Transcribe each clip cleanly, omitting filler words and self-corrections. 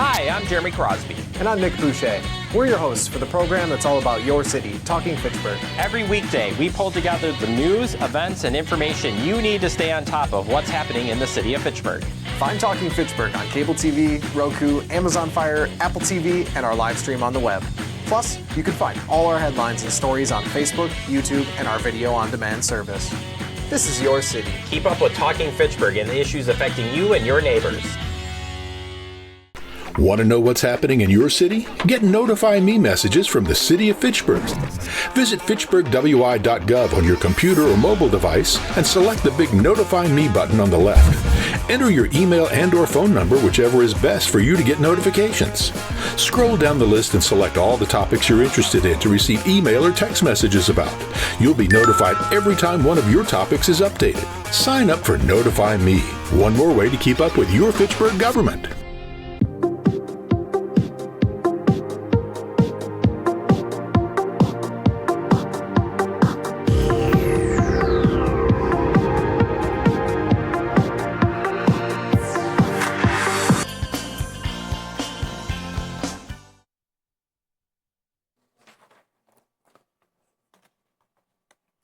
Hi, I'm Jeremy Crosby. And I'm Nick Boucher. We're your hosts for the program that's all about your city, Talking Fitchburg. Every weekday, we pull together the news, events, and information you need to stay on top of what's happening in the city of Fitchburg. Find Talking Fitchburg on cable TV, Roku, Amazon Fire, Apple TV, and our live stream on the web. Plus, you can find all our headlines and stories on Facebook, YouTube, and our video on demand service. This is your city. Keep up with Talking Fitchburg and the issues affecting you and your neighbors. Want to know what's happening in your city? Get Notify Me messages from the City of Fitchburg. Visit fitchburgwi.gov on your computer or mobile device and select the big Notify Me button on the left. Enter your email and/or phone number, whichever is best for you to get notifications. Scroll down the list and select all the topics you're interested in to receive email or text messages about. You'll be notified every time one of your topics is updated. Sign up for Notify Me, one more way to keep up with your Fitchburg government.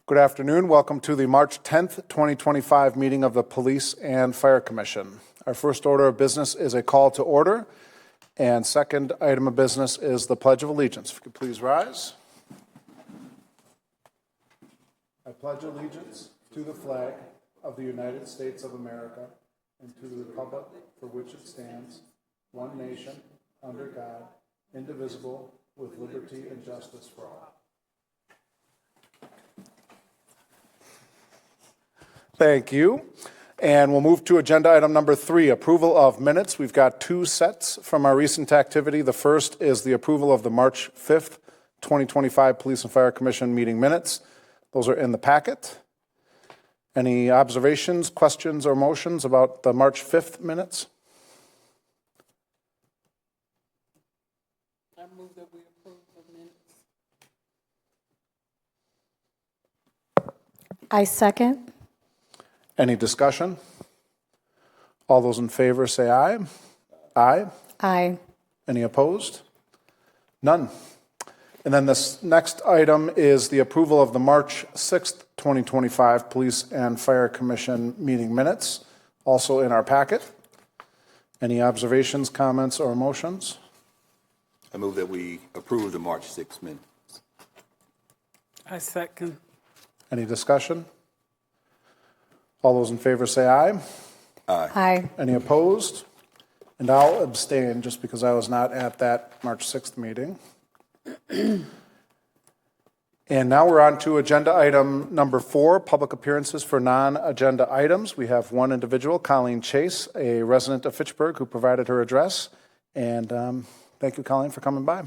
Good afternoon. Welcome to the March 10th, 2025 meeting of the Police and Fire Commission. Our first order of business is a call to order, and second item of business is the Pledge of Allegiance. If you could please rise. I pledge allegiance to the flag of the United States of America and to the republic for which it stands, one nation, under God, indivisible, with liberty and justice for all. Thank you. And we'll move to agenda item number 3, approval of minutes. We've got 2 sets from our recent activity. The first is the approval of the March 5th, 2025 Police and Fire Commission meeting minutes. Those are in the packet. Any observations, questions, or motions about the March 5th minutes? I move that we approve the minutes. I second. Any discussion? All those in favor say aye. Aye. Aye. Any opposed? None. And then this next item is the approval of the March 6th, 2025 Police and Fire Commission meeting minutes, also in our packet. Any observations, comments, or motions? I move that we approve the March 6th minutes. I second. Any discussion? All those in favor say aye. Aye. Aye. Any opposed? And I'll abstain just because I was not at that March 6th meeting. And now we're on to agenda item number 4, public appearances for non-agenda items. We have one individual, Colleen Chase, a resident of Fitchburg, who provided her address. And thank you, Colleen, for coming by.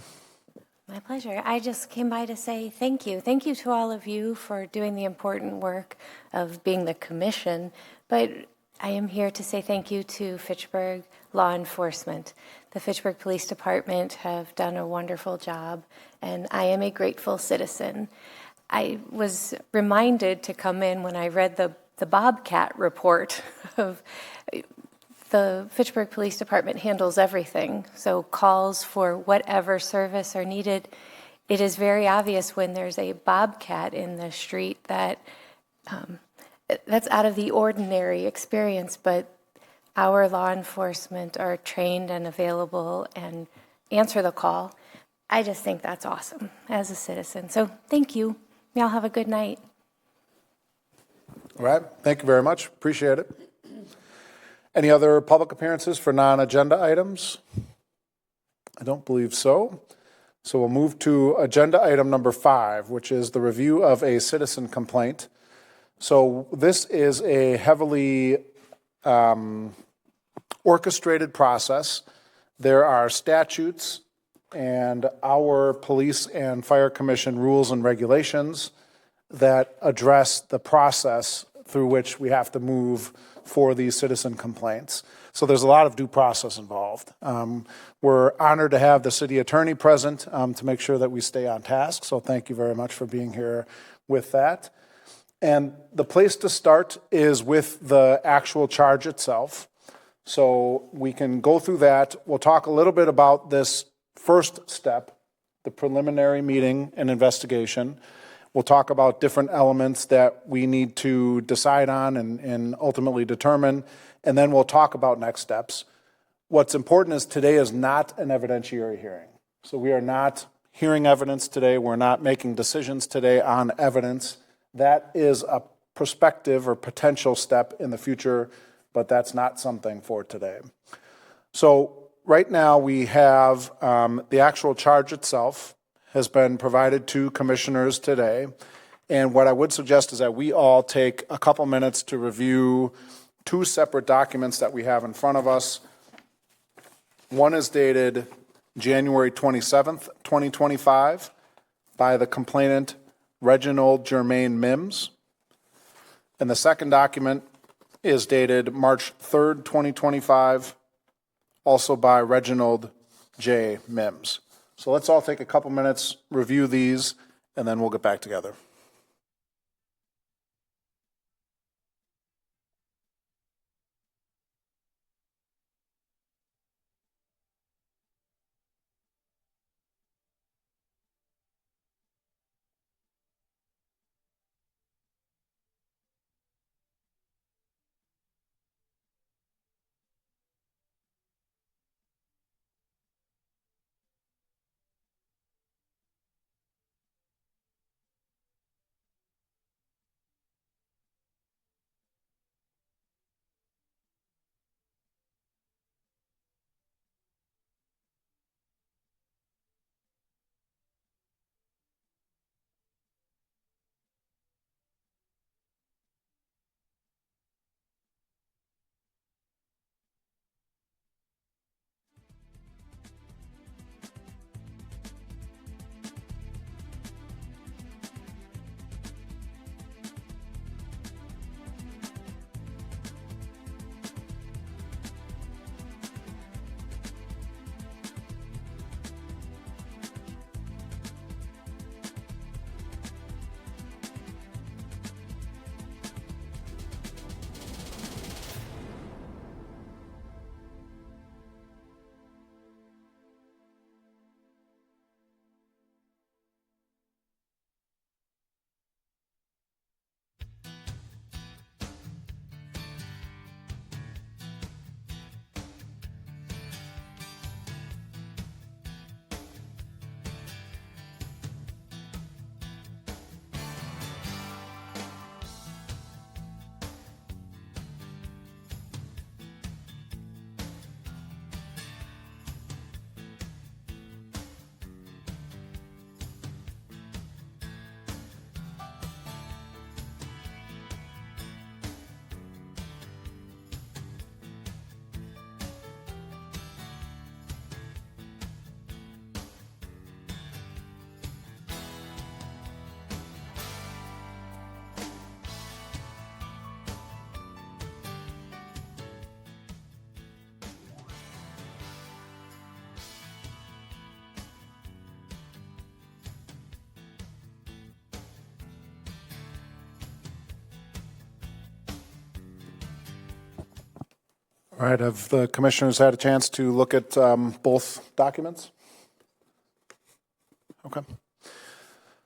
My pleasure. I just came by to say thank you. Thank you to all of you for doing the important work of being the commission. But I am here to say thank you to Fitchburg law enforcement. The Fitchburg Police Department have done a wonderful job, and I am a grateful citizen. I was reminded to come in when I read the Bobcat report of the Fitchburg Police Department handles everything, so calls for whatever service are needed. It is very obvious when there's a bobcat in the street that that's out of the ordinary experience, but our law enforcement are trained and available and answer the call. I just think that's awesome as a citizen. So thank you. Y'all have a good night. All right. Thank you very much. Appreciate it. Any other public appearances for non-agenda items? I don't believe so. So we'll move to agenda item number 5, which is the review of a citizen complaint. So this is a heavily orchestrated process. There are statutes and our Police and Fire Commission rules and regulations that address the process through which we have to move for these citizen complaints. So there's a lot of due process involved. We're honored to have the city attorney present to make sure that we stay on task. So thank you very much for being here with that. And the place to start is with the actual charge itself. So we can go through that. We'll talk a little bit about this first step, the preliminary meeting and investigation. We'll talk about different elements that we need to decide on and ultimately determine, and then we'll talk about next steps. What's important is today is not an evidentiary hearing. So we are not hearing evidence today. We're not making decisions today on evidence. That is a prospective or potential step in the future, but that's not something for today. So right now we have the actual charge itself has been provided to commissioners today. And what I would suggest is that we all take a couple minutes to review two separate documents that we have in front of us. One is dated January 27th, 2025 by the complainant Reginald Germain Mims. And the second document is dated March 3rd, 2025, also by Reginald J. Mims. So let's all take a couple minutes, review these, and then we'll get back together. All right, have the commissioners had a chance to look at both documents? Okay.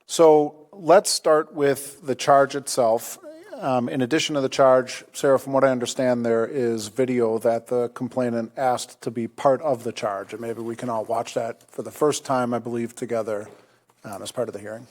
So let's start with the charge itself. In addition to the charge, Sarah, from what I understand, there is video that the complainant asked to be part of the charge, and maybe we can all watch that for the first time, I believe, together as part of the hearing.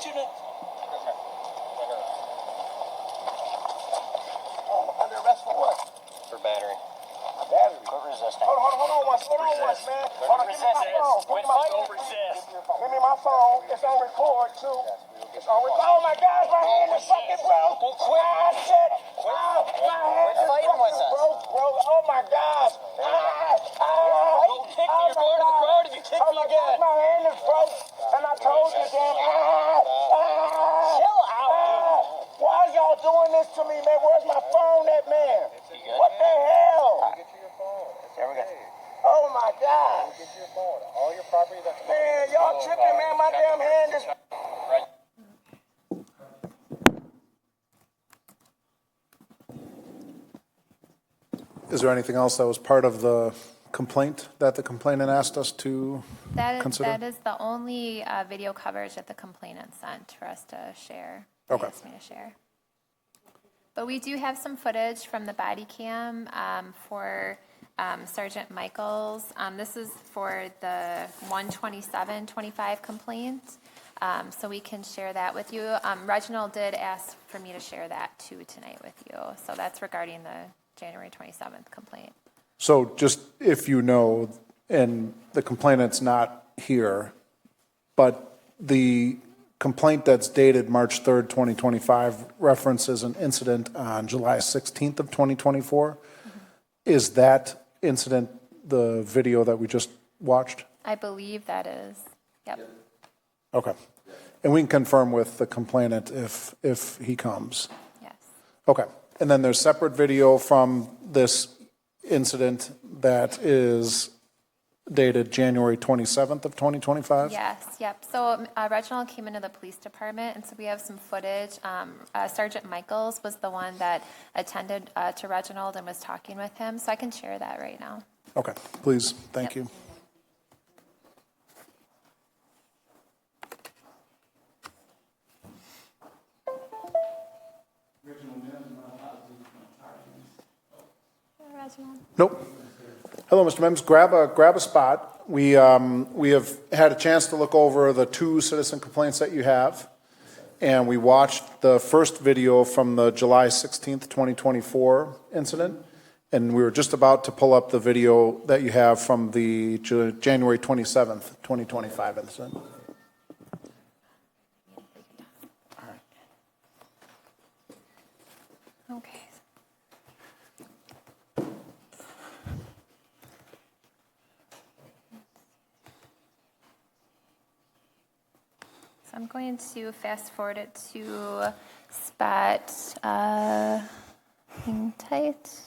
want you to. Under arrest for what? For battery. Battery. Quit resisting. Hold on once, man. Hold on, give me my phone. Quit fighting. Don't resist. Give me my phone. It's on record, too. It's on record. Oh, my God, my hand is fucking broke. Ah, shit. Ah, my hand is fucking broke, bro. Oh, my God. Don't kick me. You're going to the crowd if you kick me again. My hand is broke, and I told you, damn. Chill out, Why are y'all doing this to me, man? Where's my phone at, man? What the hell? There we go. Oh, my God. Get your phone. All your property that's... Man, y'all tripping, man. My damn hand is... Is there anything else that was part of the complaint that the complainant asked us to consider? That is the only video coverage that the complainant sent for us to share. Okay. He asked me to share. But we do have some footage from the body cam for Sergeant Michaels. This is for the 12725 complaint. So we can share that with you. Reginald did ask for me to share that too tonight with you. So that's regarding the January 27th complaint. So just if you know, and the complainant's not here, but the complaint that's dated March 3rd, 2025 references an incident on July 16th of 2024. Mm-hmm. Is that incident the video that we just watched? I believe that is. Yep. Okay. And we can confirm with the complainant if he comes. Yes. Okay. And then there's separate video from this incident that is dated January 27th of 2025? Yes, yep. So Reginald came into the police department, and so we have some footage. Sergeant Michaels was the one that attended to Reginald and was talking with him, so I can share that right now. Okay, please. Thank you. Nope. Hello, Mr. Mims. Grab a spot. We have had a chance to look over the 2 citizen complaints that you have, and we watched the first video from the July 16th, 2024 incident, and we were just about to pull up the video that you have from the January 27th, 2025 incident. Okay. So I'm going to fast forward it to spot, hang tight.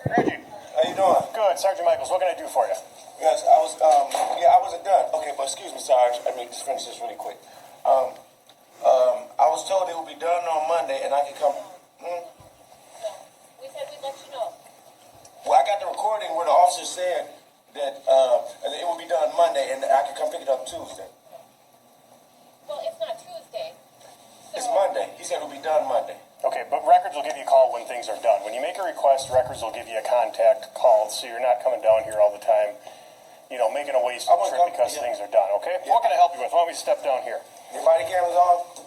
Reggie, how you doing? Good, Sergeant Michaels. What can I do for you? Yes, I wasn't done. Okay, but excuse me, Sarge. I mean, just finish this really quick. I was told it would be done on Monday, and I could come. We said we'd let you know. Well, I got the recording where the officer said that it would be done Monday, and I could come pick it up Tuesday. Well, it's not Tuesday. It's Monday. He said it would be done Monday. Okay, but records will give you a call when things are done. When you make a request, records will give you a contact call, so you're not coming down here all the time, making a waste trip because things are done, okay? Yeah. What can I help you with? Why don't we step down here? Your body camera's on?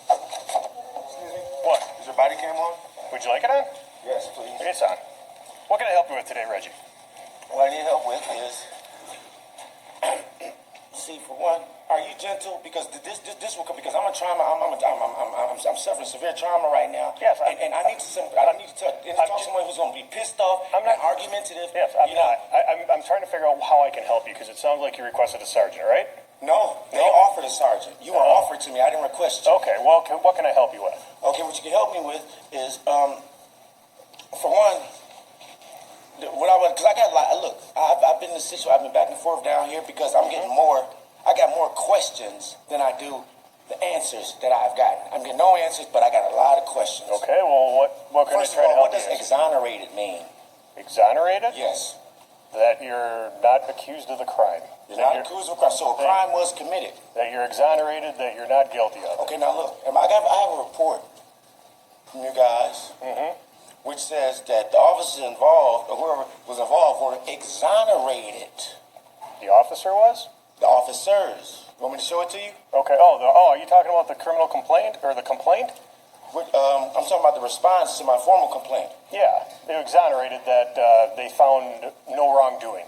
Excuse me? What? Is your body cam on? Would you like it on? Yes, please. It's on. What can I help you with today, Reggie? What I need help with is, see, for one, are you gentle? Because this will come, because I'm a trauma. I'm suffering severe trauma right now. Yes, and I need to talk to someone who's going to be pissed off and argumentative. Yes, I'm not. I'm trying to figure out how I can help you because it sounds like you requested a sergeant, right? No, they offered a sergeant. You were offered to me. I didn't request you. Okay, well, what can I help you with? Okay, what you can help me with is, for one, because I got a lot. Look, I've been in this situation. I've been back and forth down here because I'm getting more. I got more questions than I do the answers that I've gotten. I'm getting no answers, but I got a lot of questions. Okay, well, what can I try to help you with? What does exonerated mean? Exonerated? Yes. That you're not accused of the crime. You're not accused of a crime. So a crime was committed. That you're exonerated, that you're not guilty of. Okay, now look. I have a report from you guys, which says that the officers involved, or whoever was involved, were exonerated. The officer was? The officers. You want me to show it to you? Okay. Are you talking about the criminal complaint or the complaint? I'm talking about the response to my formal complaint. Yeah, they exonerated that they found no wrongdoing.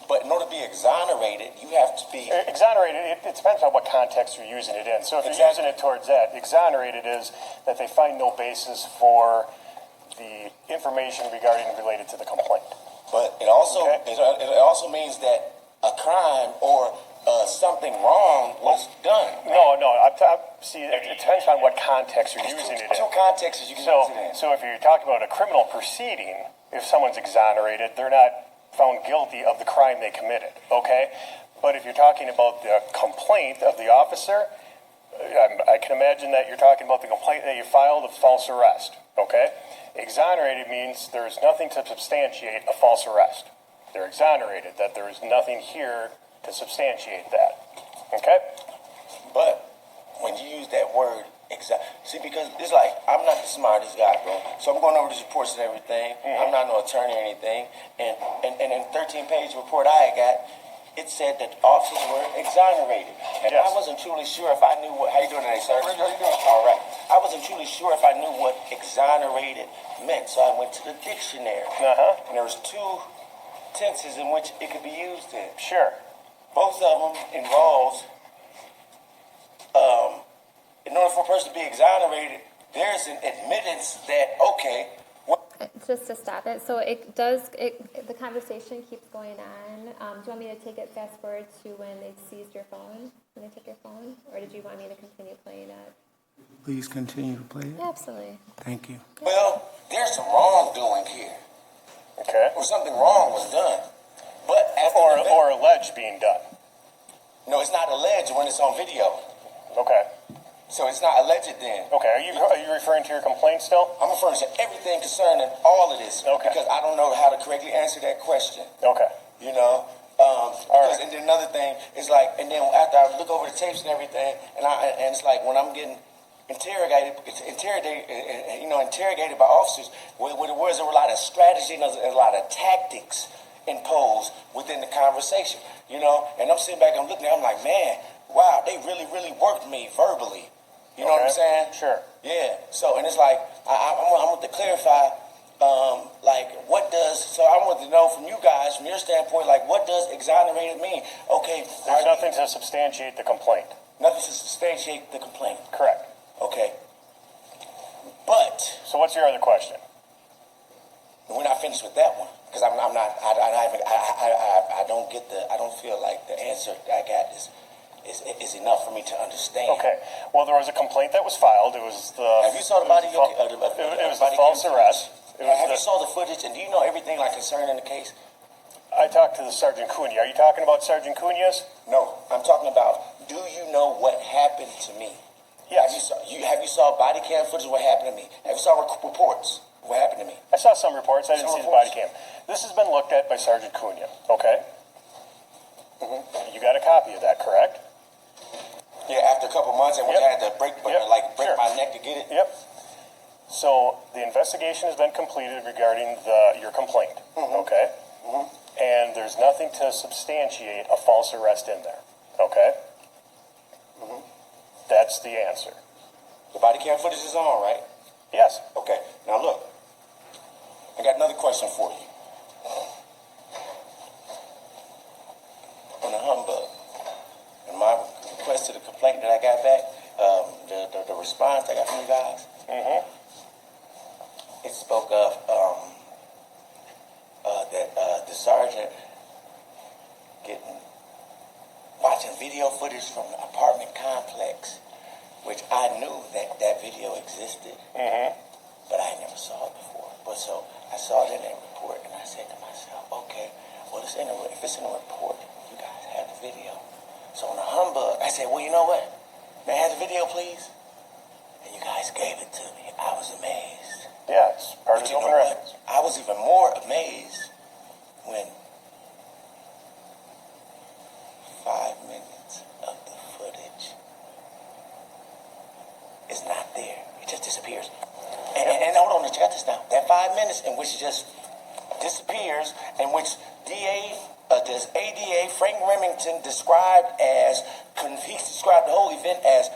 But in order to be exonerated, you have to be... Exonerated, it depends on what context you're using it in. So if you're using it towards that, exonerated is that they find no basis for the information related to the complaint. But it also it also means that a crime or something wrong was done. No. See, it depends on what context you're using it in. Two contexts you can use it in. So if you're talking about a criminal proceeding, if someone's exonerated, they're not found guilty of the crime they committed, okay? But if you're talking about the complaint of the officer, I can imagine that you're talking about the complaint that you filed of false arrest, okay? Exonerated means there's nothing to substantiate a false arrest. They're exonerated, that there is nothing here to substantiate that, okay? But when you use that word, see, because it's like, I'm not the smartest guy, bro. So I'm going over these reports and everything. I'm not no attorney or anything. And in the 13-page report I got, it said that officers were exonerated. And I wasn't truly sure if I knew what... How you doing today, sir? How you doing? All right. I wasn't truly sure if I knew what exonerated meant. So I went to the dictionary. And there was two tenses in which it could be used in. Sure. Both of them involves... in order for a person to be exonerated, there's an admittance that, okay... Just to stop it, so the conversation keeps going on. Do you want me to take it fast forward to when they seized your phone, when they took your phone? Or did you want me to continue playing it? Please continue to play it. Yeah, absolutely. Thank you. Well, there's some wrongdoing here. Okay. Or something wrong was done. But or alleged being done. No, it's not alleged when it's on video. Okay. So it's not alleged then. Okay, are you referring to your complaint still? I'm referring to everything concerning all of this. Okay. Because I don't know how to correctly answer that question. Okay. You know? Because, and then another thing is like, and then after I look over the tapes and everything, and it's like when I'm getting interrogated by officers, there were a lot of strategy and a lot of tactics imposed within the conversation. You know? And I'm sitting back and I'm looking at it, I'm like, man, wow, they really, really worked me verbally. You know what I'm saying? Sure. Yeah. So, and it's like, I want to clarify, so I want to know from you guys, from your standpoint, like, what does exonerated mean? Okay. There's nothing to substantiate the complaint. Nothing to substantiate the complaint. Correct. Okay. But. So what's your other question? We're not finished with that one. Because I don't feel like the answer I got is enough for me to understand. Okay. Well, there was a complaint that was filed. It was the... Have you saw the body... It was the false arrest. Have you saw the footage, and do you know everything like concerning the case? I talked to the Sergeant Cunha. Are you talking about Sergeant Cunha's? No. I'm talking about, do you know what happened to me? Yes. Have you saw body cam footage of what happened to me? Have you saw reports of what happened to me? I saw some reports. I didn't see the body cam. This has been looked at by Sergeant Cunha, okay? You got a copy of that, correct? Yeah, after a couple months, and we had to break my neck to get it. Yep. So the investigation has been completed regarding your complaint, okay? And there's nothing to substantiate a false arrest in there, okay? That's the answer. The body cam footage is on, right? Yes. Okay. Now look, I got another question for you. On the humbug, and my request to the complaint that I got back, the response I got from you guys, it spoke of that the sergeant watching video footage from the apartment complex, which I knew that video existed, but I never saw it before. But so I saw it in that report, and I said to myself, okay, well, if it's in the report, you guys have the video. So on the humbug, I said, well, you know what? May I have the video, please? And you guys gave it to me. I was amazed. Yeah, it's part of the open records. I was even more amazed when 5 minutes of the footage is not there. It just disappears. And hold on, check this now. That 5 minutes in which it just disappears, in which DA This ADA, Frank Remington, described he described the whole event as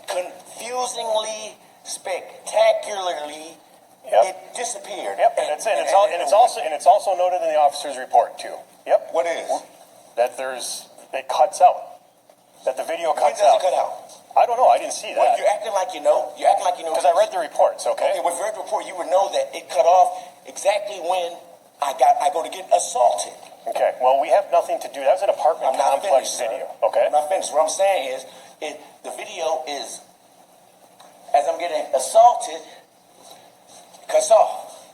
confusingly, spectacularly. Yep. It disappeared. Yep, and it's also noted in the officer's report too. Yep. What is? That it cuts out. That the video cuts out. When does it cut out? I don't know. I didn't see that. Well, you're acting like you know. You're acting like you know. Because I read the reports. Okay. Okay. With read the report, you would know that it cut off exactly when I go to get assaulted. Okay. Well, we have nothing to do. That was an apartment complex video. Okay. I'm not finished. What I'm saying is, the video is as I'm getting assaulted, cuts off.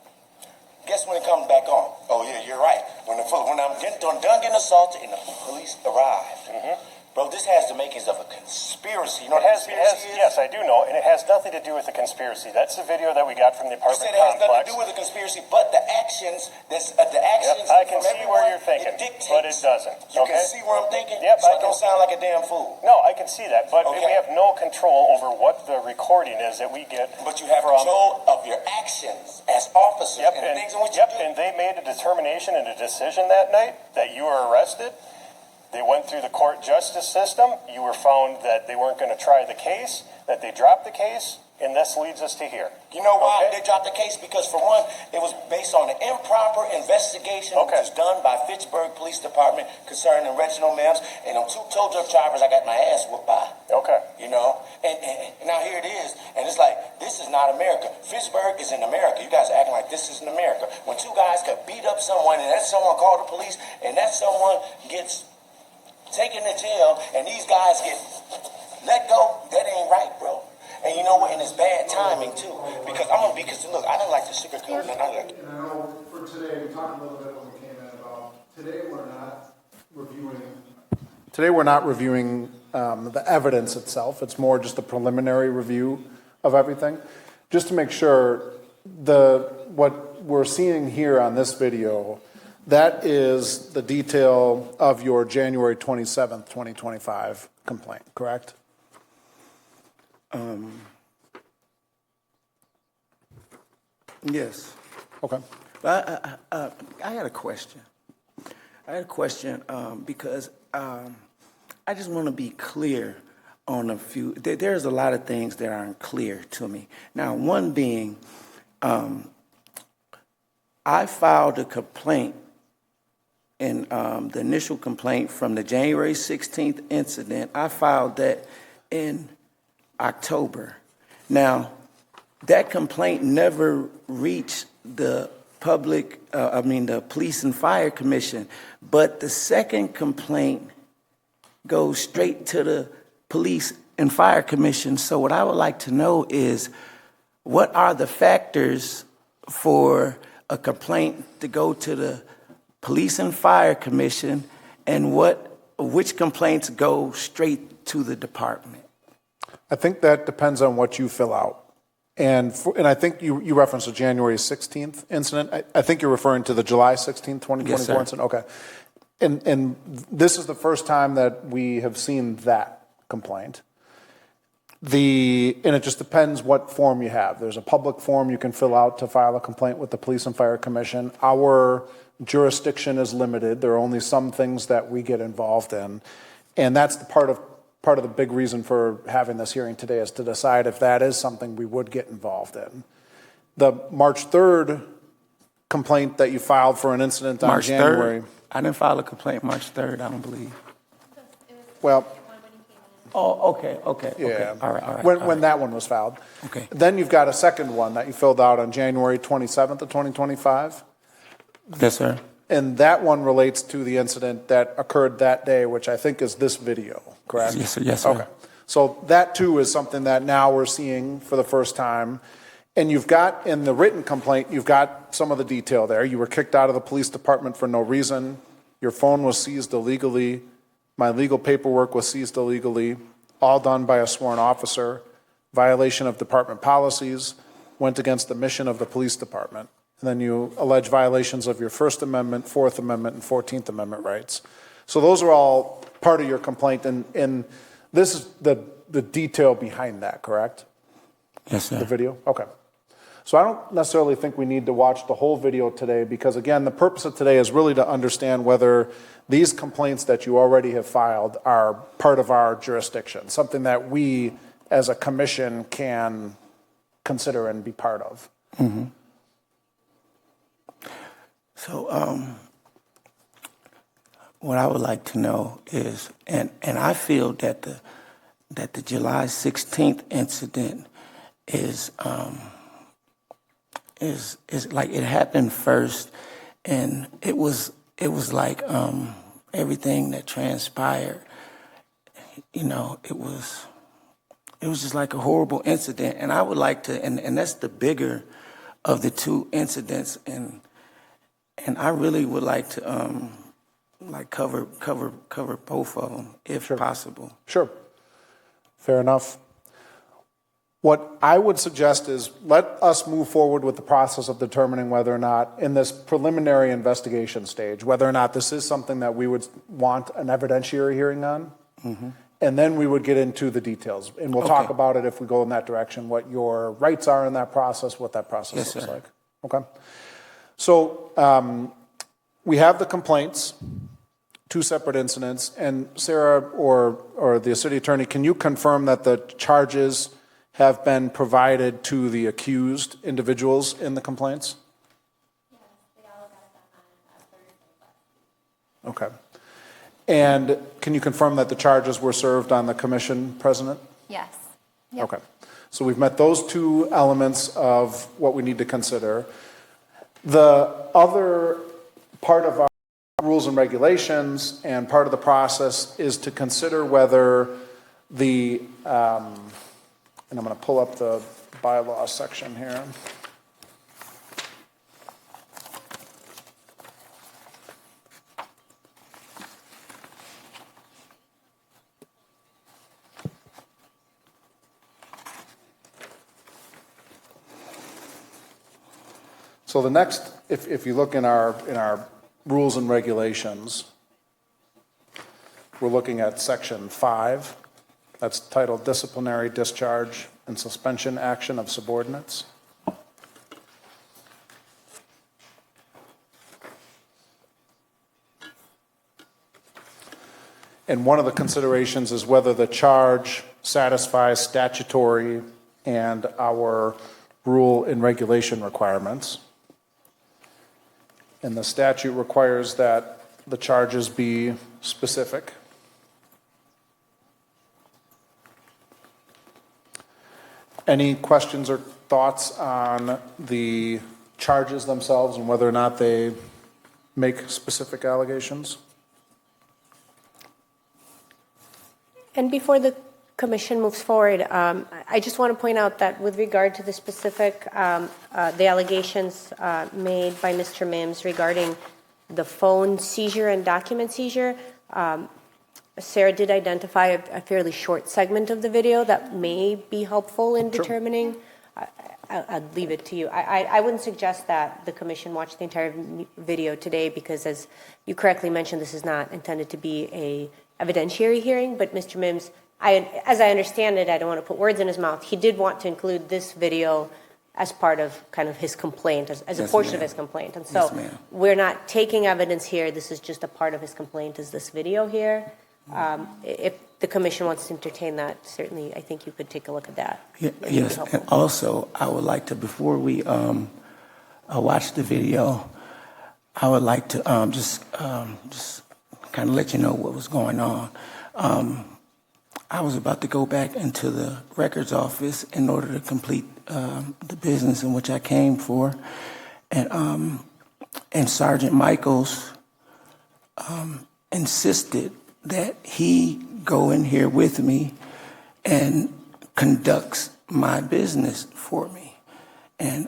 Guess when it comes back on? Oh yeah, you're right. When I'm done getting assaulted and the police arrive. Bro, this has the makings of a conspiracy. You know what a conspiracy is? Yes, I do know, and it has nothing to do with the conspiracy. That's the video that we got from the apartment complex. You said it has nothing to do with the conspiracy, but the actions. I can see where you're thinking, but it doesn't. You can see where I'm thinking. Yep, so I don't sound like a damn fool. No, I can see that, but we have no control over what the recording is that we get. But you have control of your actions as officers and things in which you do. And they made a determination and a decision that night that you were arrested. They went through the court justice system. You were found that they weren't going to try the case, that they dropped the case, and this leads us to here. You know why they dropped the case? Because for one, it was based on an improper investigation which was done by Fitchburg Police Department concerning Reginald Mims and them two tow truck drivers I got my ass whooped by. Okay. You know? And now here it is, and it's like, this is not America. Fitchburg is in America. You guys are acting like this is in America. When two guys could beat up someone and that someone called the police and that someone gets taken to jail, and these guys get let go. That ain't right, bro. And you know what? And it's bad timing too. Because look, I don't like to sugarcoat nothing. And I know for today, we talked a little bit when we came in about today we're not reviewing the evidence itself. It's more just a preliminary review of everything, just to make sure what we're seeing here on this video. That is the detail of your January 27th, 2025 complaint, correct? Yes. Okay. But I had a question. Because I just want to be clear on a few. There's a lot of things that aren't clear to me. Now, one being, I filed a complaint. And the initial complaint from the January 16th incident, I filed that in October. Now, that complaint never reached the the Police and Fire Commission, but the second complaint goes straight to the Police and Fire Commission. So what I would like to know is, what are the factors for a complaint to go to the Police and Fire Commission, and which complaints go straight to the department? I think that depends on what you fill out. And I think you referenced the January 16th incident. I think you're referring to the July 16th, 2024 incident. Okay. And this is the first time that we have seen that complaint. And it just depends what form you have. There's a public form you can fill out to file a complaint with the Police and Fire Commission. Our jurisdiction is limited. There are only some things that we get involved in. And that's the part of the big reason for having this hearing today, is to decide if that is something we would get involved in. The March 3rd complaint that you filed for an incident on January. 3rd? I didn't file a complaint March 3rd, I don't believe. Well, okay. Yeah. All right. When that one was filed. Okay. Then you've got a second one that you filled out on January 27th of 2025. Yes, sir. And that one relates to the incident that occurred that day, which I think is this video, correct? Yes, sir. Yes, sir. Okay. So that too is something that now we're seeing for the first time. And you've got, in the written complaint, you've got some of the detail there. You were kicked out of the police department for no reason. Your phone was seized illegally. My legal paperwork was seized illegally, all done by a sworn officer. Violation of department policies, went against the mission of the police department. And then you allege violations of your First Amendment, Fourth Amendment, and 14th Amendment rights. So those are all part of your complaint, and this is the detail behind that, correct? Yes, sir. The video? Okay. So I don't necessarily think we need to watch the whole video today, because again, the purpose of today is really to understand whether these complaints that you already have filed are part of our jurisdiction, something that we as a commission can consider and be part of. Mm-hmm. So what I would like to know is, and I feel that the July 16th incident is like it happened first, and it was like everything that transpired, you know, it was just like a horrible incident. And I would like to, and that's the bigger of the two incidents, and I really would like to like cover both of them if possible. Sure. Fair enough. What I would suggest is let us move forward with the process of determining whether or not, in this preliminary investigation stage, whether or not this is something that we would want an evidentiary hearing on. Mm-hmm. And then we would get into the details. And we'll talk about it if we go in that direction, what your rights are in that process, what that process looks like. Okay. So we have the complaints, 2 separate incidents. And Sarah or the city attorney, can you confirm that the charges have been provided to the accused individuals in the complaints? Yes, they all got them on Thursday. Okay. And can you confirm that the charges were served on the commission president? Yes. Yep. Okay. So we've met those 2 elements of what we need to consider. The other part of our rules and regulations and part of the process is to consider whether the, and I'm going to pull up the bylaw section here. So the next, if you look in our rules and regulations, we're looking at section 5. That's titled Disciplinary Discharge and Suspension Action of Subordinates. And one of the considerations is whether the charge satisfies statutory and our rule and regulation requirements. And the statute requires that the charges be specific. Any questions or thoughts on the charges themselves and whether or not they make specific allegations? And before the commission moves forward, I just want to point out that with regard to the specific, the allegations made by Mr. Mims regarding the phone seizure and document seizure, Sarah did identify a fairly short segment of the video that may be helpful in determining. I'll leave it to you. I wouldn't suggest that the commission watch the entire video today because, as you correctly mentioned, this is not intended to be a evidentiary hearing, but Mr. Mims, as I understand it, I don't want to put words in his mouth, he did want to include this video as part of kind of his complaint, as a portion of his complaint. And so we're not taking evidence here. This is just a part of his complaint is this video here. If the commission wants to entertain that, certainly I think you could take a look at that. Yes, and also I would like to, before we watch the video, I would like to just kind of let you know what was going on. I was about to go back into the records office in order to complete the business in which I came for, and Sergeant Michaels insisted that he go in here with me and conducts my business for me. And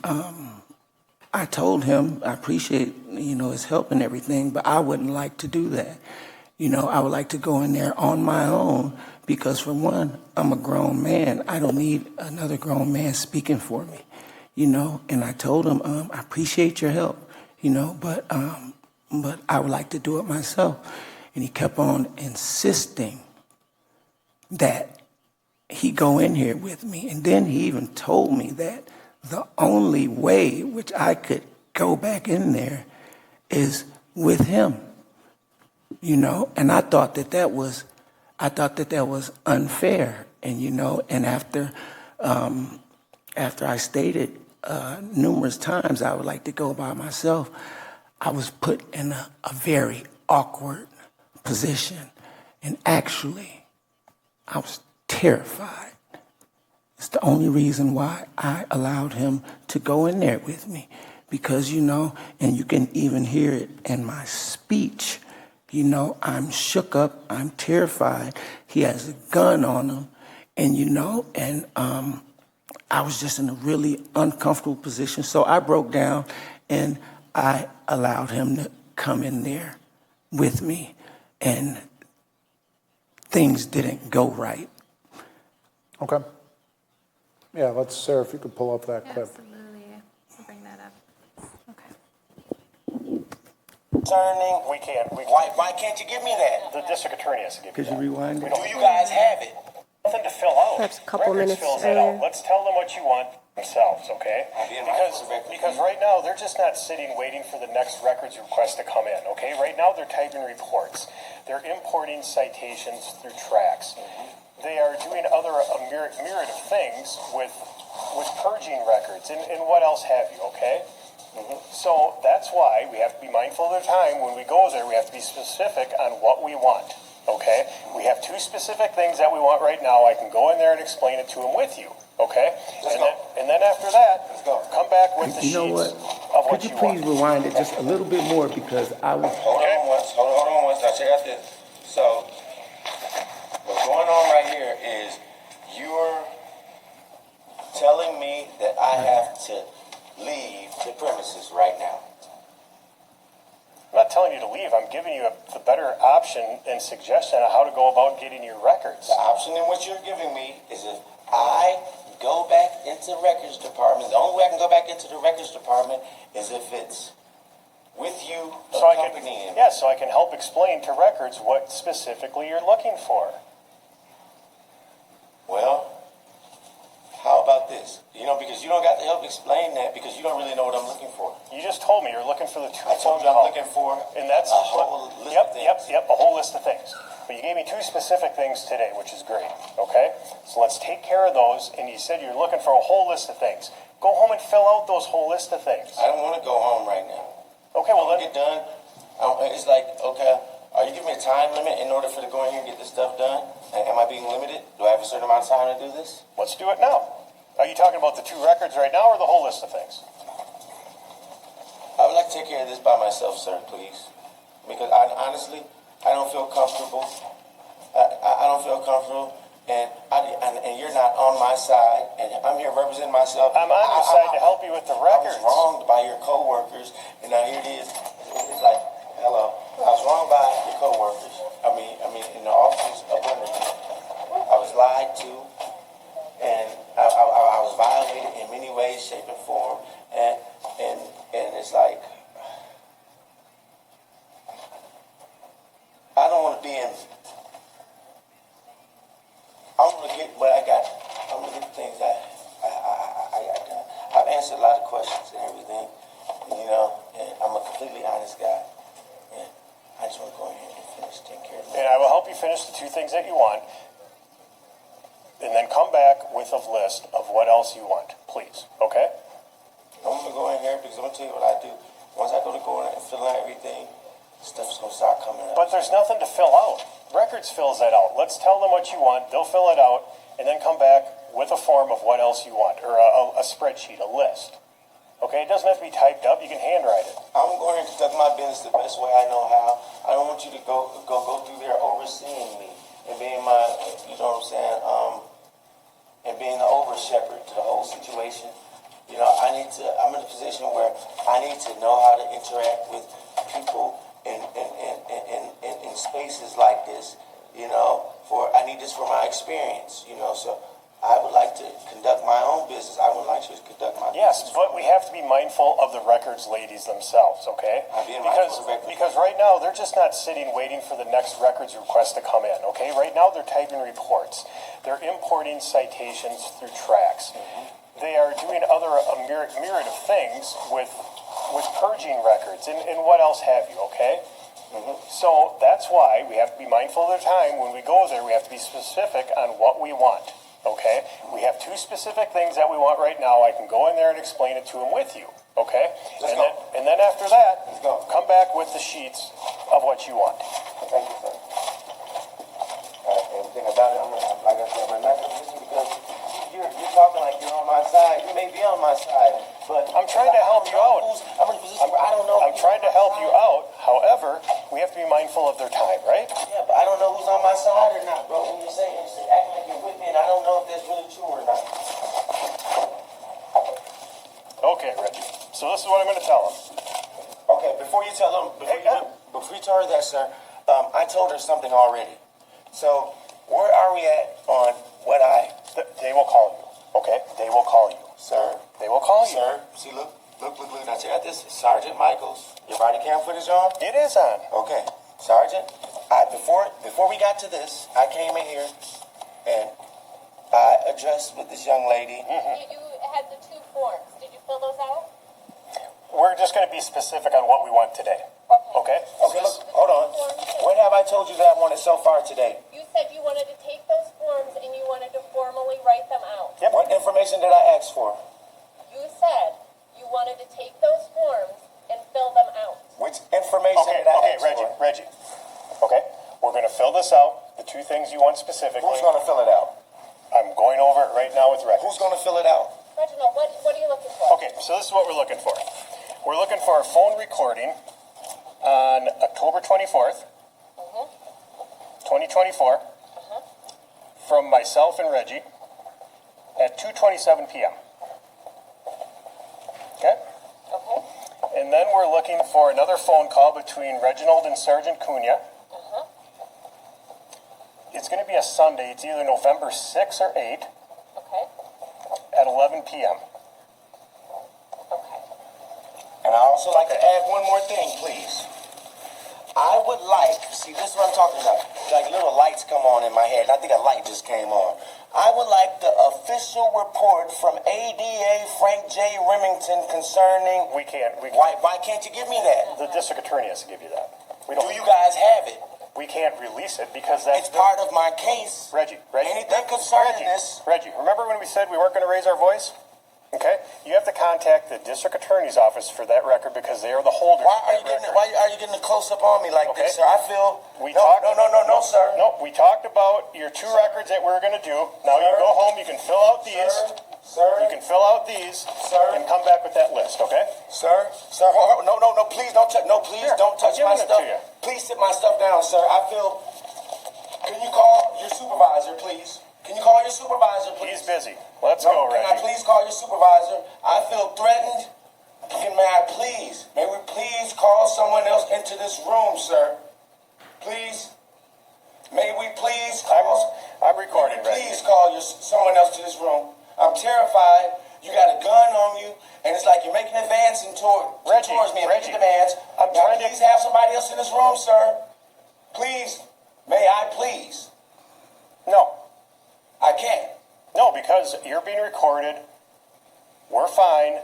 I told him I appreciate, his help and everything, but I wouldn't like to do that. I would like to go in there on my own because, for one, I'm a grown man. I don't need another grown man speaking for me, And I told him, I appreciate your help, but I would like to do it myself. And he kept on insisting that he go in here with me. And then he even told me that the only way which I could go back in there is with him. and I thought that was unfair. And after I stated numerous times I would like to go by myself, I was put in a very awkward position. And actually, I was terrified. It's the only reason why I allowed him to go in there with me. Because, and you can even hear it in my speech, I'm shook up, I'm terrified. He has a gun on him, and I was just in a really uncomfortable position. So I broke down and I allowed him to come in there with me, and things didn't go right. Okay. Yeah, Sarah, if you could pull up that clip. Absolutely. I'll bring that up. Okay. Concerning, We can't. why can't you give me that? The district attorney has to give you Could you that. rewind it? Do you guys have it? Nothing to fill out. Perhaps a couple Records minutes fills that out. earlier. Let's tell them what you want themselves, okay? being mindful Because of records. because right now they're just not sitting waiting for the next records request to come in, okay? Right now they're typing reports. They're importing citations through tracks. They are doing a myriad of things with purging records and what else have you, okay? So that's why we have to be mindful of the time. When we go there, we have to be specific on what we want, okay? We have two specific things that we want right now. I can go in there and explain it to them with you, okay? And then after that, come back with the You know sheets what? of what Could you you please want. rewind it just a little bit more, because I was... Hold on once. Now check out this. So, what's going on right here is you're telling me that I have to leave the premises right now. I'm not telling you to leave. I'm giving you the better option and suggestion on how to go about getting your records. The option in what you're giving me is if I go back into the records department, the only way I can go back into the records department is if it's with you accompanying me. So I can help explain to records what specifically you're looking for. Well, how about this? Because you don't got to help explain that because you don't really know what I'm looking for. You just told me you're looking for the two. I told you I'm looking for and that's a whole list of things. Yep, a whole list of things. But you gave me two specific things today, which is great, okay? So let's take care of those, and you said you're looking for a whole list of things. Go home and fill out those whole list of things. I don't want to go home right now. Okay, well When then... I get done, it's like, okay, are you giving me a time limit in order for to go in here and get this stuff done? Am I being limited? Do I have a certain amount of time to do this? Let's do it now. Are you talking about the two records right now or the whole list of things? I would like to take care of this by myself, sir, please. Because honestly, I don't feel comfortable. I don't feel comfortable, and you're not on my side, and I'm here representing myself. I'm on your side to help you with the records. I was wronged by your coworkers, and now here it is. It's like, hello, I was wronged by your coworkers. I mean, in the office up under me, I was lied to, and I was violated in many ways, shape, and form, and it's like, I don't want to be in. I'm going to get what I got. I'm going to get the things that I got. I've answered a lot of questions and everything, and I'm a completely honest guy. And I just want to go ahead and finish taking care of it. And I will help you finish the two things that you want, and then come back with a list of what else you want, please, okay? I'm going to go in here because I'm going to tell you what I do. Once I go to go in and fill out everything, stuff's going to start coming up. But there's nothing to fill out. Records fills that out. Let's tell them what you want. They'll fill it out, and then come back with a form of what else you want, or a spreadsheet, a list. Okay, it doesn't have to be typed up. You can handwrite it. I'm going to conduct my business the best way I know how. I don't want you to go through there overseeing me and being my, and being the over shepherd to the whole situation. I'm in a position where I need to know how to interact with people in spaces like this, I need this for my experience, so I would like to conduct my own business. I would like to conduct my Yes, business. but we have to be mindful of the records ladies themselves, okay? Because right now they're just not sitting waiting for the next records request to come in, okay? Right now they're typing reports. They're importing citations through tracks. They are doing a myriad of things with purging records and what else have you, okay? So that's why we have to be mindful of the time. When we go there, we have to be specific on what we want, okay? We have two specific things that we want right now. I can go in there and explain it to them with you, okay? And then after that, come back with the sheets of what you want. Thank you, sir. Everything about it, like I said, I'm not going to listen because you're talking like you're on my side. You may be on my side, but I'm trying to help you out. I'm in a position where I don't know. I'm trying to help you out. However, we have to be mindful of their time, right? Yeah, but I don't know who's on my side or not, bro. When you're saying, you're acting like you're with me, and I don't know if that's really true or not. Okay, Reggie. So this is what I'm going to tell them. Okay, before you tell them, before you tell her that, sir, I told her something already. So where are we at on what They will call you, okay? They will call you. Sir? They will call you. Sir, see, look. Now check out this. Sergeant Michaels. Your body cam footage on? It is on. Okay. Sergeant, before we got to this, I came in here and I addressed with this young lady. You had the 2 forms. Did you fill those out? We're just going to be specific on what we want today. Okay? Okay, look, hold on. What have I told you that I wanted so far today? You said you wanted to take those forms and you wanted to formally write them out. Yep. What information did I ask for? You said you wanted to take those forms and fill them out. Which information did I ask for? Reggie. Okay? We're going to fill this out, the 2 things you want specifically. Who's going to fill it out? I'm going over it right now with Reggie. Who's going to fill it out? Reginald, what are you looking for? Okay, so this is what we're looking for. We're looking for a phone recording on October 24th, 2024, from myself and Reggie at 2:27 p.m. Okay? Okay. And then we're looking for another phone call between Reginald and Sergeant Cunha. It's going to be a Sunday. It's either November 6th or 8th. Okay. At 11 p.m. Okay. And I also like to add one more thing, please. I would like, see, this is what I'm talking about. Like little lights come on in my head. I think a light just came on. I would like the official report from ADA Frank J. Remington concerning. We can't. Why can't you give me that? The district attorney has to give you that. Do you guys have it? We can't release it because that's part of my case. Reggie. Anything concerning this. Reggie, remember when we said we weren't going to raise our voice? Okay? You have to contact the district attorney's office for that record because they are the holders. Why are you getting a close up on me like this, sir? I feel no, sir. No, we talked about your 2 records that we were going to do. Now you go home, you can fill out these. You can fill out these and come back with that list, okay? Sir, no, please don't touch. No, please don't touch my stuff. Please sit my stuff down, sir. I feel. Can you call your supervisor, please? Can you call your supervisor, please? He's busy. Let's go, Reggie. Can I please call your supervisor? I feel threatened. May we please call someone else into this room, sir? Please. May we please call. I'm recording, Reggie. Please call someone else to this room. I'm terrified. You got a gun on you, and it's like you're making advances towards me. Reggie, demands. Please have somebody else in this room, sir. Please. May I please? No. I can't. No, because you're being recorded. We're fine.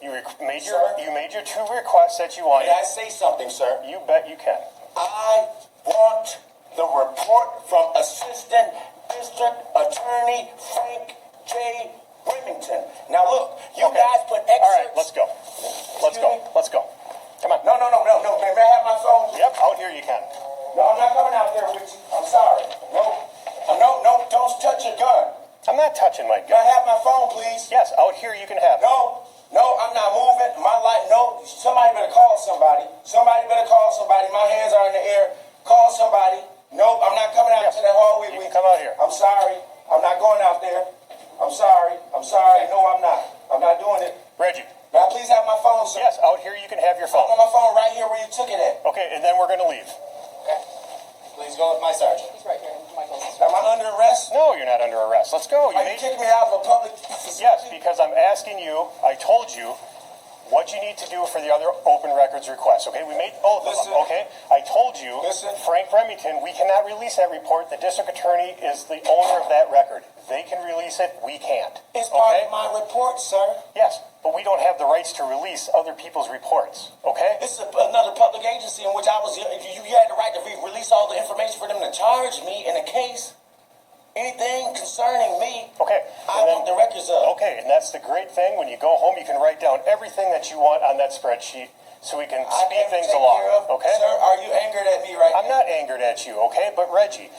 You made your 2 requests that you wanted. May I say something, sir? You bet you can. I want the report from Assistant District Attorney Frank J. Remington. Now look, you guys put excerpts. All right, let's go. Let's go. Come on. No. May I have my phone? Yep, out here you can. No, I'm not coming out there with you. I'm sorry. No, don't touch your gun. I'm not touching my gun. May I have my phone, please? Yes, out here you can have it. No, I'm not moving. My life, no. Somebody better call somebody. My hands are in the air. Call somebody. No, I'm not coming out to that hallway. You can come out here. I'm sorry. I'm not going out there. I'm sorry. No, I'm not. I'm not doing it. Reggie. May I please have my phone, sir? Yes, out here you can have your phone. I want my phone right here where you took it at. Okay, and then we're going to leave. Okay. Please go with my sergeant. He's right here. Am I under arrest? No, you're not under arrest. Let's go. Are you kicking me out of a public facility? Yes, because I'm asking you, I told you, what you need to do for the other open records requests, okay? We made both of them, okay? I told you, Frank Remington, we cannot release that report. The district attorney is the owner of that record. They can release it, we can't. It's part of my report, sir. Yes, but we don't have the rights to release other people's reports, okay? This is another public agency in which I was, you had the right to release all the information for them to charge me in a case. Anything concerning me, I want the records of. Okay, and that's the great thing. When you go home, you can write down everything that you want on that spreadsheet so we can speed things along, okay? Sir, are you angered at me right now? I'm not angered at you, okay? But Reggie,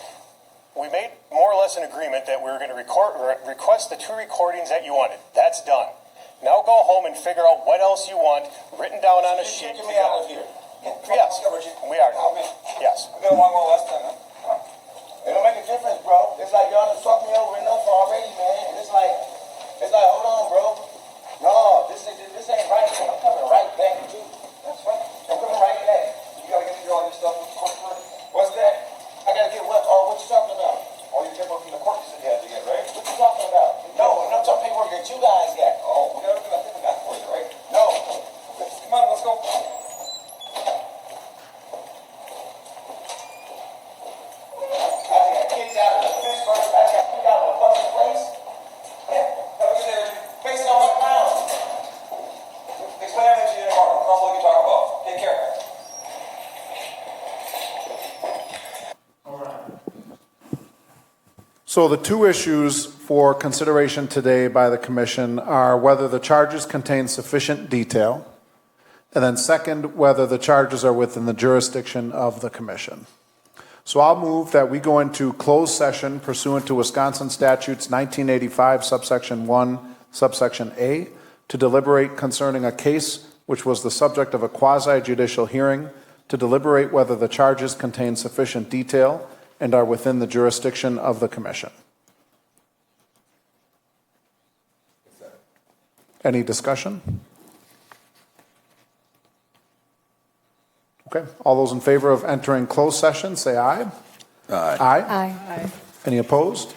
we made more or less an agreement that we were going to request the 2 recordings that you wanted. That's done. Now go home and figure out what else you want written down on a sheet. You're kicking me out of here. Yes, we are. Yes. We're going to want one less time, huh? It don't make a difference, bro. It's like y'all done fucked me over enough already, man. It's like, hold on, bro. No, this ain't right. I'm coming right back at you. That's fine. I'm coming right back. You gotta get through all this stuff. What's that? I gotta get what? Oh, what you talking about? Oh, you came up from the court you had to get, right? What you talking about? No, I'm talking paperwork that you guys got. Oh, we got everything I think I got for you, right? No. Come on, let's go. So the 2 issues for consideration today by the Commission are whether the charges contain sufficient detail, and then second, whether the charges are within the jurisdiction of the Commission. So I'll move that we go into closed session pursuant to Wisconsin Statutes 1985, subsection 1, subsection A, to deliberate concerning a case which was the subject of a quasi-judicial hearing, to deliberate whether the charges contain sufficient detail and are within the jurisdiction of the Commission. Any discussion? Okay, all those in favor of entering closed session, say aye. Aye. Aye. Aye. Any opposed?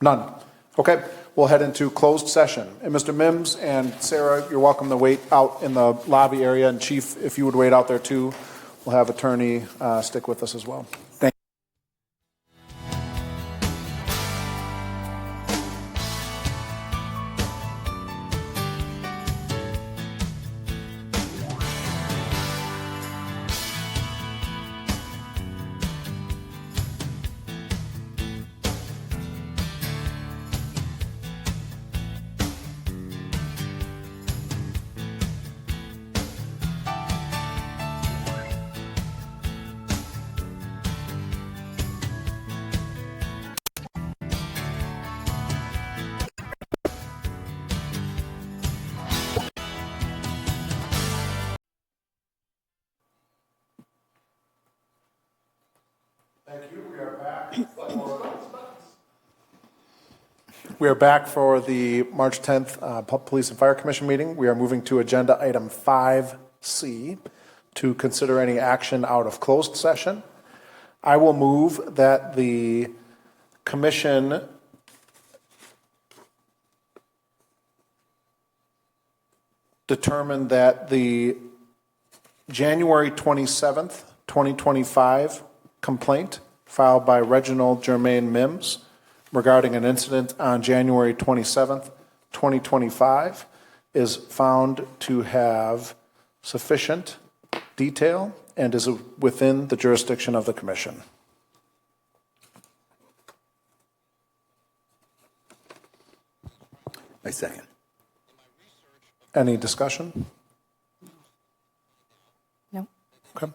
None. Okay, we'll head into closed session. And Mr. Mims and Sarah, you're welcome to wait out in the lobby area. And Chief, if you would wait out there too, we'll have attorney stick with us as well. Thank you. Thank you. We are back. We are back for the March 10th Police and Fire Commission meeting. We are moving to agenda item 5C to consider any action out of closed session. I will move that the commission determine that the January 27th, 2025 complaint filed by Reginald Germain Mims regarding an incident on January 27th, 2025 is found to have sufficient detail and is within the jurisdiction of the Commission. I second. Any discussion? No. Okay.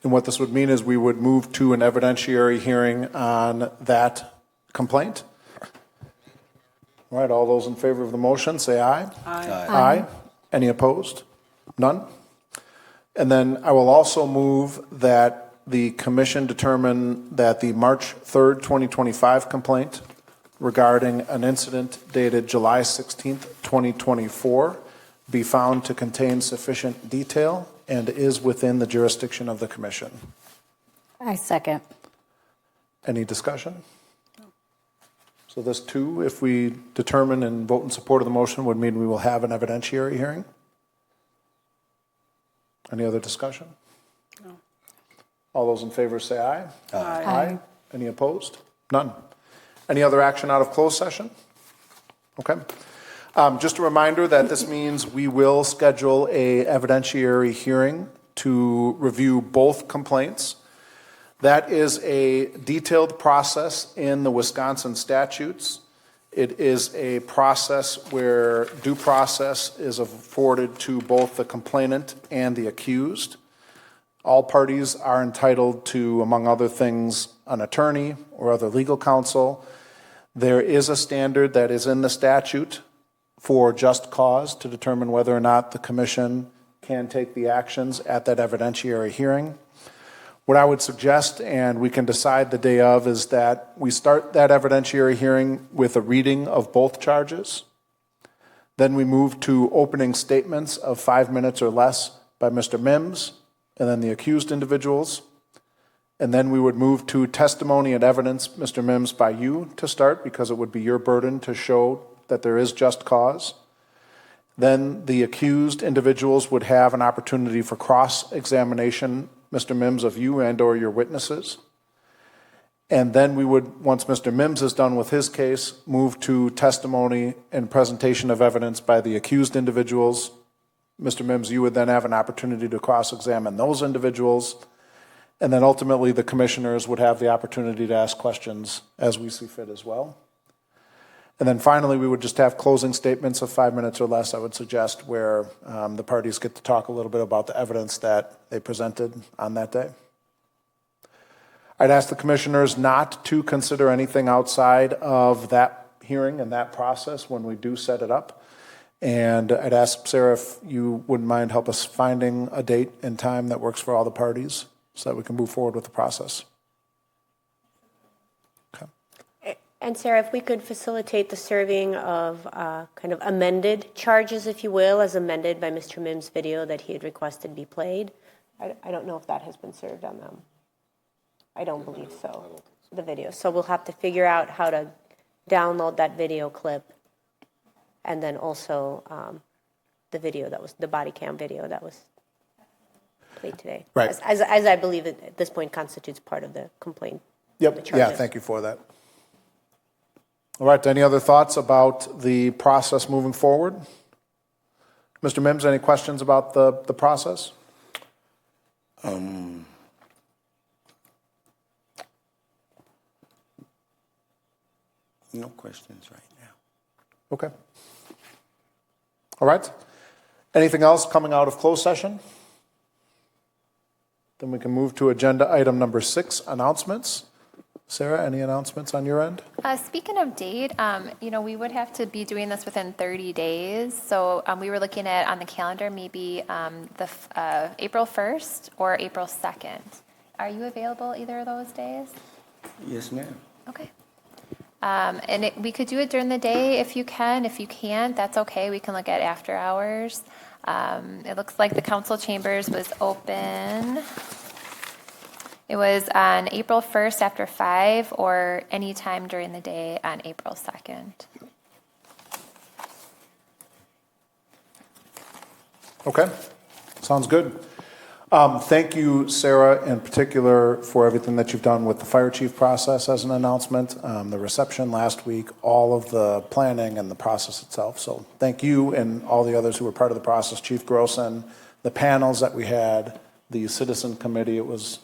And what this would mean is we would move to an evidentiary hearing on that complaint. All right, all those in favor of the motion, say aye. Aye. Aye. Any opposed? None. And then I will also move that the commission determine that the March 3rd, 2025 complaint regarding an incident dated July 16th, 2024 be found to contain sufficient detail and is within the jurisdiction of the commission. I second. Any discussion? So this too, if we determine and vote in support of the motion, would mean we will have an evidentiary hearing? Any other discussion? No. All those in favor say aye. Aye. Any opposed? None. Any other action out of closed session? Okay. Just a reminder that this means we will schedule a evidentiary hearing to review both complaints. That is a detailed process in the Wisconsin statutes. It is a process where due process is afforded to both the complainant and the accused. All parties are entitled to, among other things, an attorney or other legal counsel. There is a standard that is in the statute for just cause to determine whether or not the commission can take the actions at that evidentiary hearing. What I would suggest, and we can decide the day of, is that we start that evidentiary hearing with a reading of both charges. Then we move to opening statements of 5 minutes or less by Mr. Mims and then the accused individuals. And then we would move to testimony and evidence, Mr. Mims, by you to start, because it would be your burden to show that there is just cause. Then the accused individuals would have an opportunity for cross-examination, Mr. Mims, of you and or your witnesses. And then we would, once Mr. Mims is done with his case, move to testimony and presentation of evidence by the accused individuals. Mr. Mims, you would then have an opportunity to cross-examine those individuals. And then ultimately the commissioners would have the opportunity to ask questions as we see fit as well. And then finally, we would just have closing statements of 5 minutes or less, I would suggest, where the parties get to talk a little bit about the evidence that they presented on that day. I'd ask the commissioners not to consider anything outside of that hearing and that process when we do set it up. And I'd ask Sarah if you wouldn't mind help us finding a date and time that works for all the parties so that we can move forward with the process. And Sarah, if we could facilitate the serving of kind of amended charges, if you will, as amended by Mr. Mims' video that he had requested be played. I don't know if that has been served on them. I don't believe so, the video. So we'll have to figure out how to download that video clip and then also the video that was, the body cam video that was played today. Right. As I believe it at this point constitutes part of the complaint. Yep, yeah, thank you for that. All right, any other thoughts about the process moving forward? Mr. Mims, any questions about the process? No questions right now. Okay. All right. Anything else coming out of closed session? Then we can move to agenda item number 6, announcements. Sarah, any announcements on your end? Speaking of date, we would have to be doing this within 30 days. So we were looking at on the calendar maybe April 1st or April 2nd. Are you available either of those days? Yes, ma'am. Okay. And we could do it during the day if you can. If you can't, that's okay. We can look at after hours. It looks like the council chambers was open. It was on April 1st after 5 or any time during the day on April 2nd. Okay, sounds good. Thank you, Sarah, in particular, for everything that you've done with the fire chief process as an announcement, the reception last week, all of the planning and the process itself. So thank you and all the others who were part of the process, Chief Grossen, the panels that we had, the citizen committee. It was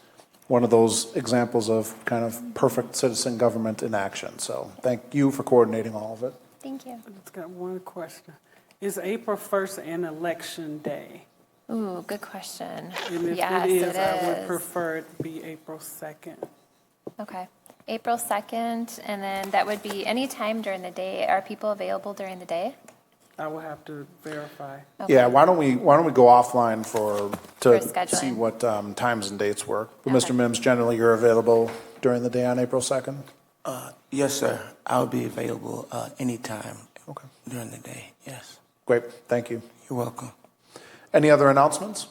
one of those examples of kind of perfect citizen government in action. So thank you for coordinating all of it. Thank you. I just got one question. Is April 1st an election day? Ooh, good question. And if Yes, it is, it I would is. prefer it to be April 2nd. Okay. April 2nd, and then that would be any time during the day. Are people available during the day? I will have to verify. Okay. Yeah, why don't we go offline to scheduling. see what times and dates work. But Okay. Mr. Mims, generally you're available during the day on April 2nd? Yes, sir. I'll be available anytime Okay. during the day. Yes. Great, thank you. You're welcome. Any other announcements?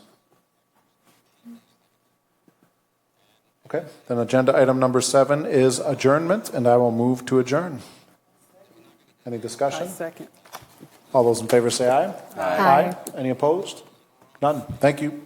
Okay, then agenda item number 7 is adjournment, and I will move to adjourn. Any discussion? Second. All those in favor say aye. Aye. Any opposed? None. Thank you.